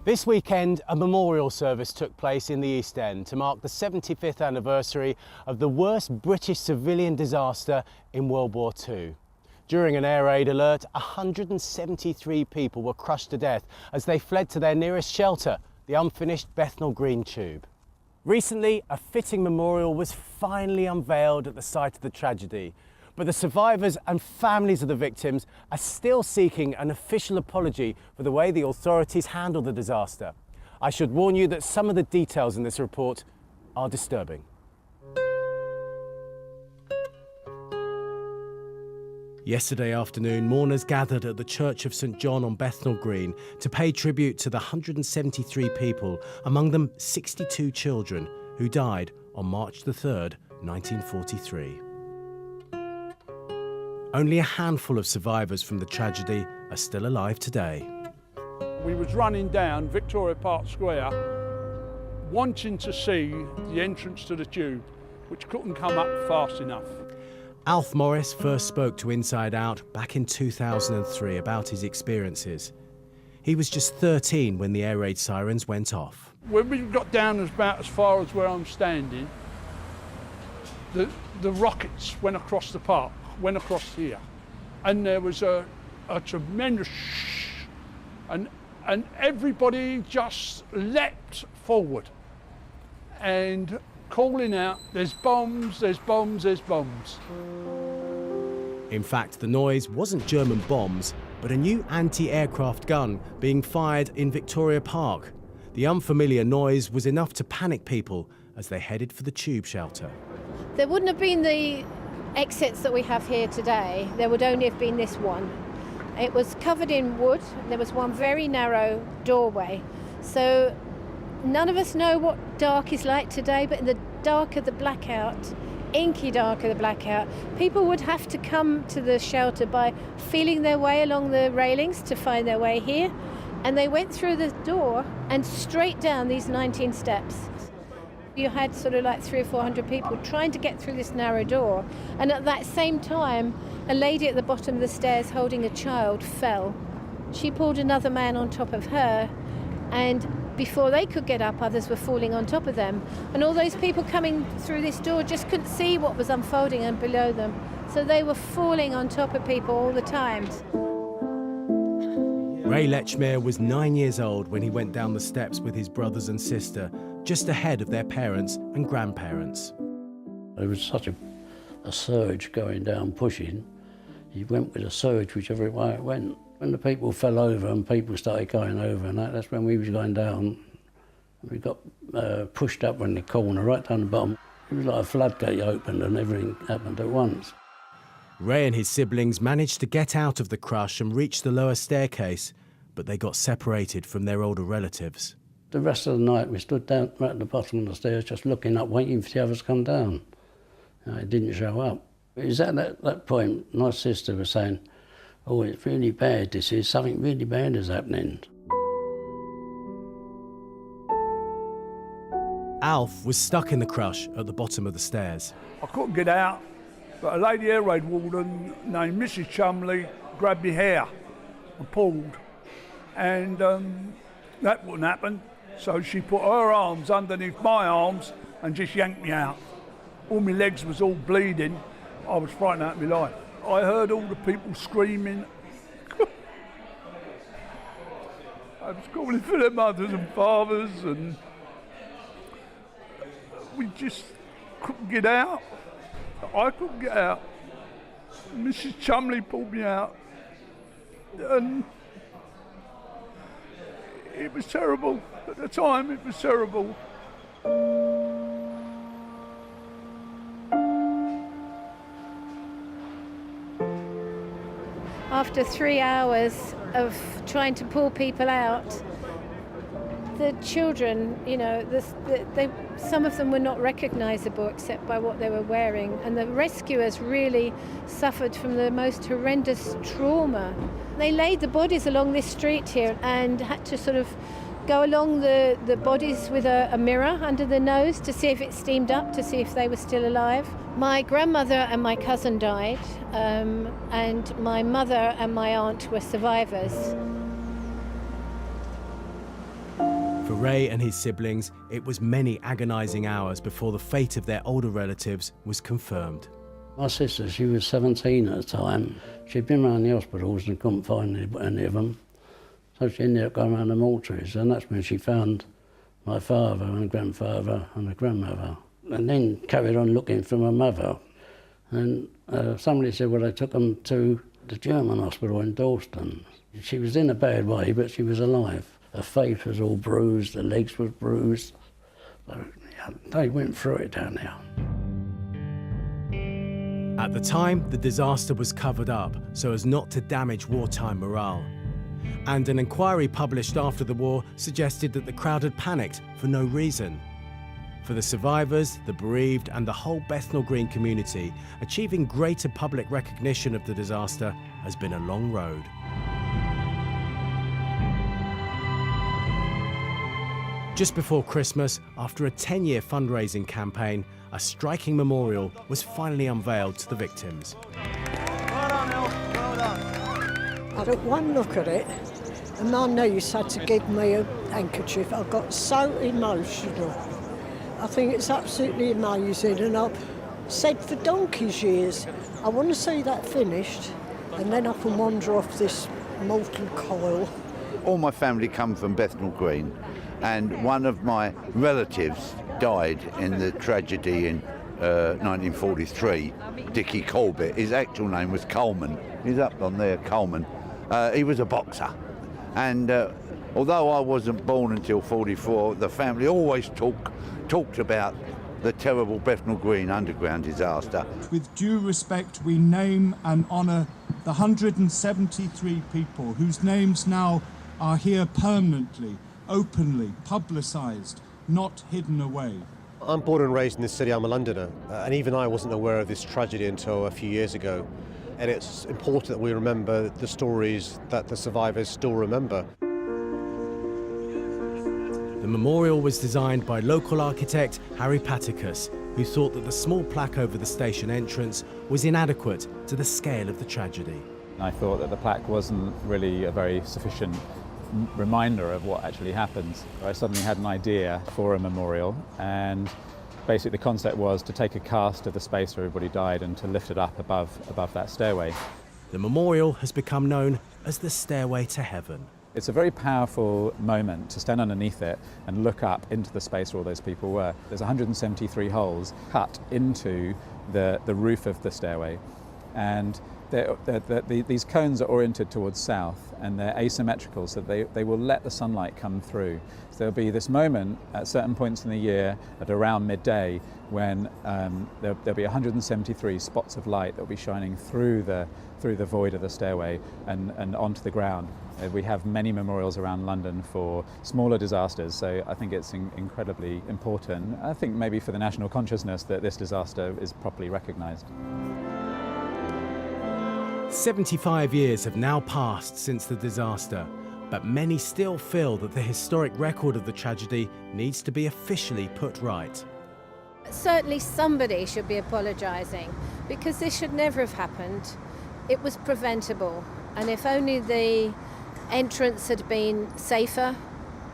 This weekend, a memorial service took place in the East End to mark the 75th anniversary of the worst British civilian disaster in World War II. During an air raid alert, 173 people were crushed to death as they fled to their nearest shelter, the unfinished Bethnal Green Tube. Recently, a fitting memorial was finally unveiled at the site of the tragedy, but the survivors and families of the victims are still seeking an official apology for the way the authorities handled the disaster. I should warn you that some of the details in this report are disturbing. Yesterday afternoon, mourners gathered at the Church of St John on Bethnal Green to pay tribute to the 173 people, among them 62 children, who died on March the 3rd, 1943. Only a handful of survivors from the tragedy are still alive today. We was running down Victoria Park Square, wanting to see the entrance to the tube, which couldn't come up fast enough. Alf Morris first spoke to Inside Out back in 2003 about his experiences. He was just 13 when the air raid sirens went off. When we got down about as far as where I'm standing, the rockets went across the park, went across here, and there was a tremendous shh, and everybody just leapt forward and calling out, "There's bombs, there's bombs, there's bombs." In fact, the noise wasn't German bombs, but a new anti-aircraft gun being fired in Victoria Park. The unfamiliar noise was enough to panic people as they headed for the tube shelter. There wouldn't have been the exits that we have here today. There would only have been this one. It was covered in wood. There was one very narrow doorway. So none of us know what dark is like today, but in the dark of the blackout, inky dark of the blackout, people would have to come to the shelter by feeling their way along the railings to find their way here. And they went through the door and straight down these 19 steps. You had sort of like 300 or 400 people trying to get through this narrow door. And at that same time, a lady at the bottom of the stairs holding a child fell. She pulled another man on top of her, and before they could get up, others were falling on top of them. And all those people coming through this door just couldn't see what was unfolding and below them. So they were falling on top of people all the time. Ray LECHMERE was 9 years old when he went down the steps with his brothers and sister, just ahead of their parents and grandparents. There was such a surge going down, pushing. He went with a surge whichever way it went. When the people fell over and people started going over and that's when we was going down. We got pushed up in the corner, right down the bottom. It was like a floodgate opened and everything happened at once. Ray and his siblings managed to get out of the crush and reach the lower staircase, but they got separated from their older relatives. The rest of the night we stood down right at the bottom of the stairs just looking up, waiting for the others to come down. It didn't show up. It was at that point my sister was saying, "Oh, it's really bad, this is, something really bad is happening." Alf was stuck in the crush at the bottom of the stairs. I couldn't get out, but a lady air raid warden named Mrs Chumley grabbed my hair and pulled, and that wouldn't happen. So she put her arms underneath my arms and just yanked me out. All my legs was all bleeding. I was frightened out of my life. I heard all the people screaming. I was calling for their mothers and fathers, and we just couldn't get out. I couldn't get out. Mrs Chumley pulled me out, and it was terrible. At the time, it was terrible. After 3 hours of trying to pull people out, the children, you know, some of them were not recognisable except by what they were wearing, and the rescuers really suffered from the most horrendous trauma. They laid the bodies along this street here and had to sort of go along the bodies with a mirror under the nose to see if it steamed up, to see if they were still alive. My grandmother and my cousin died, and my mother and my aunt were survivors. Ray and his siblings, it was many agonising hours before the fate of their older relatives was confirmed. My sister, she was 17 at the time. She'd been around the hospitals and couldn't find any of them. So she ended up going around the mortuaries, and that's when she found my father and grandfather and the grandmother. And then carried on looking for my mother. And somebody said, well, they took them to the German hospital in Dalston. She was in a bad way, but she was alive. Her face was all bruised, her legs were bruised. So, yeah, they went through it down there. At the time, the disaster was covered up so as not to damage wartime morale. And an inquiry published after the war suggested that the crowd had panicked for no reason. For the survivors, the bereaved, and the whole Bethnal Green community, achieving greater public recognition of the disaster has been a long road. Just before Christmas, after a 10-year fundraising campaign, a striking memorial was finally unveiled to the victims. Well done, El. Well done. I took one look at it, and my niece had to give me a handkerchief. I got so emotional. I think it's absolutely amazing, and I've said for donkey's years, I want to see that finished, and then I can wander off this mortal coil. All my family come from Bethnal Green, and one of my relatives died in the tragedy in 1943, Dickie Corbett. His actual name was Coleman. He's up on there, Coleman. He was a boxer, and although I wasn't born until 44, the family always talked about the terrible Bethnal Green underground disaster. With due respect, we name and honour the 173 people whose names now are here permanently, openly, publicised, not hidden away. I'm born and raised in this city, I'm a Londoner, and even I wasn't aware of this tragedy until a few years ago. And it's important that we remember the stories that the survivors still remember. The memorial was designed by local architect Harry Paticus, who thought that the small plaque over the station entrance was inadequate to the scale of the tragedy. I thought that the plaque wasn't really a very sufficient reminder of what actually happened. I suddenly had an idea for a memorial, and basically the concept was to take a cast of the space where everybody died and to lift it up above that stairway. The memorial has become known as the Stairway to Heaven. It's a very powerful moment to stand underneath it and look up into the space where all those people were. There's 173 holes cut into the roof of the stairway, and these cones are oriented towards south, and they're asymmetrical, so they will let the sunlight come through. So there'll be this moment at certain points in the year at around midday when there'll be 173 spots of light that will be shining through the void of the stairway and onto the ground. We have many memorials around London for smaller disasters, so I think it's incredibly important. I think maybe for the national consciousness that this disaster is properly recognised. 75 years have now passed since the disaster, but many still feel that the historic record of the tragedy needs to be officially put right. Certainly somebody should be apologising, because this should never have happened. It was preventable, and if only the entrance had been safer,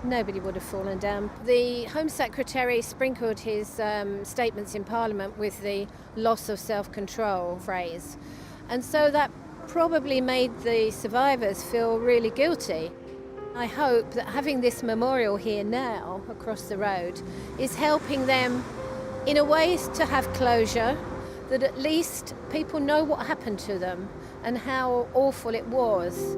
nobody would have fallen down. The Home Secretary sprinkled his statements in Parliament with the loss of self-control phrase, and so that probably made the survivors feel really guilty. I hope that having this memorial here now across the road is helping them in a way to have closure, that at least people know what happened to them and how awful it was.